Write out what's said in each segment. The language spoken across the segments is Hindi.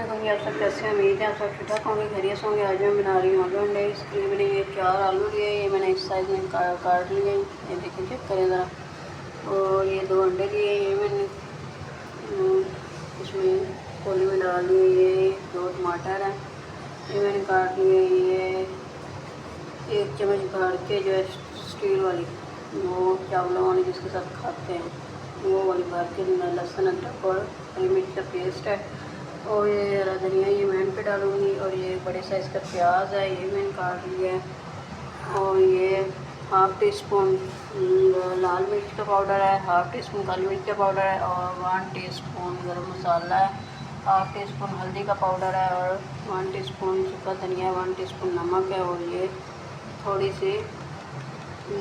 होंगे आप सब कैसे हैं। उम्मीद है आप सब ठीक ठाक होंगे, खैरियत होंगे। आज मैं बना रही हूँ आलू अंडे। इसके लिए मैंने ये 4 आलू लिए, ये मैंने इस साइज़ में काट लिए। ये देखें, चेक करें ज़रा। और ये 2 अंडे लिए, ये मैंने इसमें कोली में डाल दिए। ये 2 टमाटर हैं, ये मैंने काट लिए। ये 1 चम्मच भर के जो है स्टील वाली, वो चावलों वाली जिसके साथ खाते हैं, वो वाली भर के लहसुन अदरक और हरी मिर्च का पेस्ट है। और ये हरा धनिया ये मैं पे डालूँगी। और ये बड़े साइज़ का प्याज है, ये मैंने काट लिया है। और ये हाफ़ टी स्पून लाल मिर्च का पाउडर है, हाफ़ टी स्पून काली मिर्च का पाउडर है, और 1 टीस्पून गरम मसाला है, हाफ़ टी स्पून हल्दी का पाउडर है, और 1 टीस्पून सूखा धनिया, 1 टीस्पून नमक है, और ये थोड़ी सी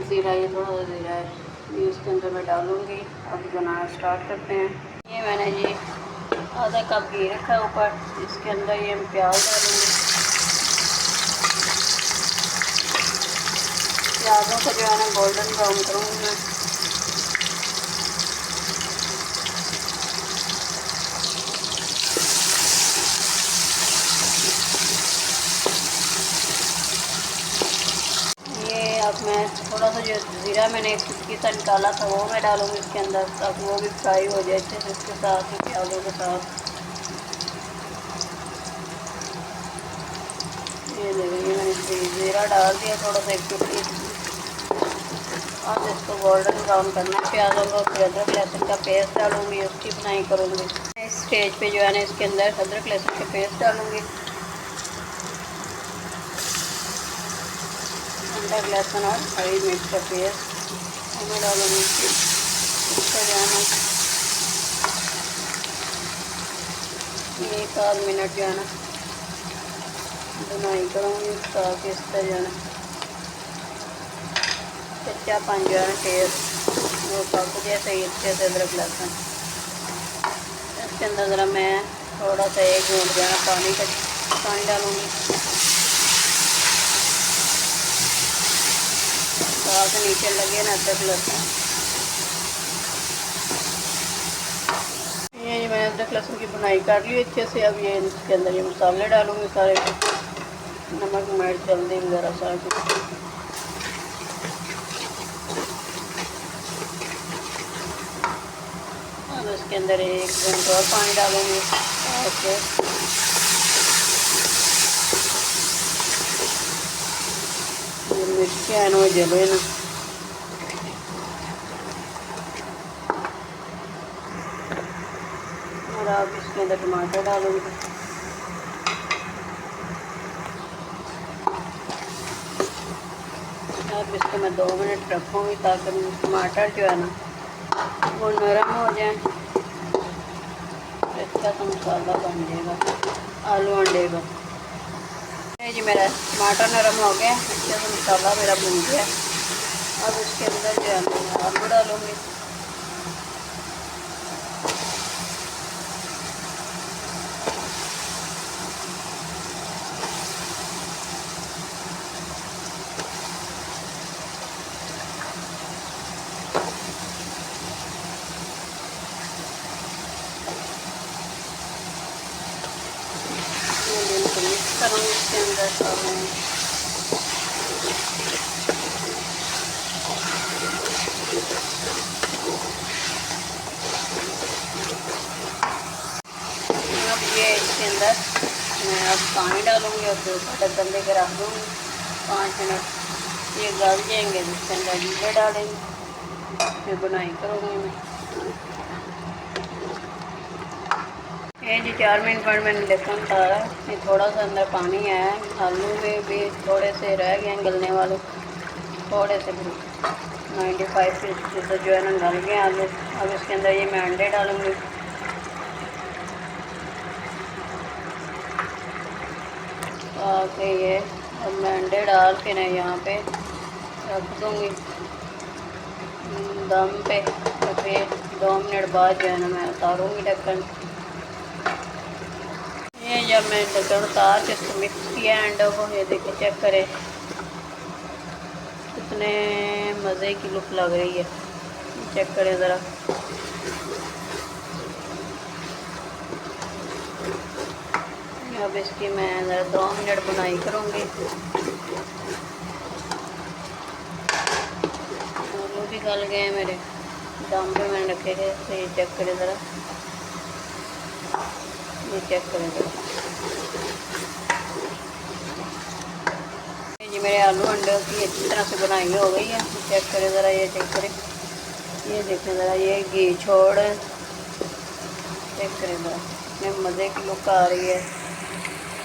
ज़ीरा, ये थोड़ा सा ज़ीरा है, ये इसके अंदर मैं डालूँगी। अब बनाना स्टार्ट करते हैं। ये मैंने जी आधा कप घी रखा है ऊपर, इसके अंदर ये प्याज डालूँगी। प्याज़ों को जो है ना गोल्डन ब्राउन करूँगी मैं। ये अब मैं थोड़ा सा जो ज़ीरा मैंने एक चुटकी सा निकाला था वो मैं डालूँगी इसके अंदर, ताकि वो भी फ्राई हो जाए अच्छे से इसके साथ ही प्याज़ों के साथ। ये देखिए, मैंने ज़ीरा डाल दिया थोड़ा सा, एक चुटकी। अब इसको गोल्डन ब्राउन करना है प्याज़ों को। फिर अदरक लहसुन का पेस्ट डालूँगी, उसकी बनाई करूँगी। इस स्टेज पे जो है ना इसके अंदर अदरक लहसुन का पेस्ट डालूँगी। अदरक लहसुन और हरी मिर्च का पेस्ट मैं डालूँगी। इसको जो है ना 1 आध मिनट जो है ना बुनाई करूँगी, ताकि इसका जो है ना कच्चापन जो है ना टेस्ट वो पक जाए सही अच्छे से। अदरक लहसुन इसके अंदर ज़रा मैं थोड़ा सा 1 घूंट जो है ना पानी डालूँगी, ताकि नीचे लगे ना अदरक लहसुन। ये मैंने अदरक लहसुन की बुनाई कर ली अच्छे से। अब ये इसके अंदर ये मसाले डालूँगी सारे, नमक मिर्च हल्दी वगैरह सारा कुछ। अब इसके अंदर 1 घंटा और पानी डालूँगी। ओके, मिर्ची है ना वो जले ना। और अब इसके अंदर टमाटर डालूँगी। अब इसको मैं 2 मिनट रखूँगी, ताकि टमाटर जो है ना वो नरम हो जाए। अच्छा सा मसाला बन जाएगा आलू अंडे का। ये जी मेरा टमाटर नरम हो गया, अच्छा सा मसाला मेरा बन गया। अब इसके अंदर जो है मैं आलू डालूँगी। मिक्स करूँगी इसके अंदर। अब ये इसके अंदर मैं अब पानी डालूँगी और फिर ढक्कन दे के रख दूँगी 5 मिनट। ये गल जाएंगे, जिसके अंदर अंडे डालेंगे, फिर बुनाई करूँगी मैं। ये जी 4 मिनट बाद मैंने ढक्कन उतारा, ये थोड़ा सा अंदर पानी आया है। आलू में भी थोड़े से रह गए हैं गलने वाले, थोड़े से 95% जो है ना गल गए आलू। अब इसके अंदर ये मैं अंडे डालूँगी। ताकि ये अब मैं अंडे डाल के ना यहाँ पे रख दूँगी दम पे। तो फिर 2 मिनट बाद जो है ना मैं उतारूँगी ढक्कन। ये जब मैं ढक्कन उतार के इसको मिक्स किया अंडों को, ये देखिए चेक करें कितने मज़े की लुक लग रही है। चेक करें ज़रा। अब इसकी मैं ज़रा 2 मिनट बुनाई करूँगी। आलू भी गल गए हैं मेरे, दम पे मैंने रखे थे। तो ये चेक करें ज़रा, ये चेक करें ज़रा, जी मेरे आलू अंडे की अच्छी तरह से बुनाई हो गई है। चेक करें ज़रा, ये चेक करें, ये देखें ज़रा, ये घी छोड़, चेक करें ज़रा, इसमें मज़े की लुक आ रही है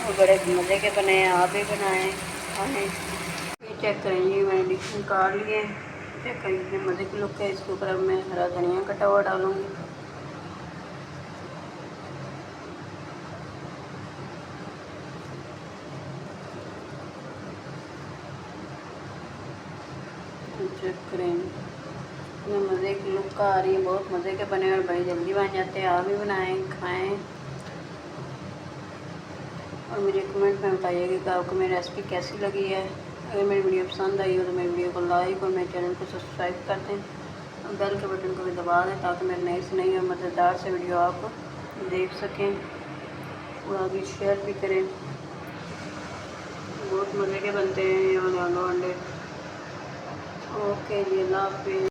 और बड़े मज़े के बने हैं। आप भी बनाएं खाएँ। ये चेक करें, ये मैंने डिश निकाल लिए। चेक करें, इसमें मज़े की लुक है। इसके ऊपर अब मैं हरा धनिया कटा हुआ डालूँगी। चेक करें, इसमें मज़े की लुक आ रही है, बहुत मज़े के बने और बड़ी जल्दी बन जाते हैं। आप भी बनाएं खाएं और मुझे कमेंट में बताइएगा कि आपको मेरी रेसिपी कैसी लगी है। अगर मेरी वीडियो पसंद आई हो तो मेरी वीडियो को लाइक और मेरे चैनल को सब्सक्राइब कर दें और बेल के बटन को भी दबा दें ताकि मेरी नई से नई और मज़ेदार से वीडियो आप देख सकें और आगे शेयर भी करें। बहुत मज़े के बनते हैं ये वाले आलू अंडे। ओके जी, अल्लाह हाफ़िज़।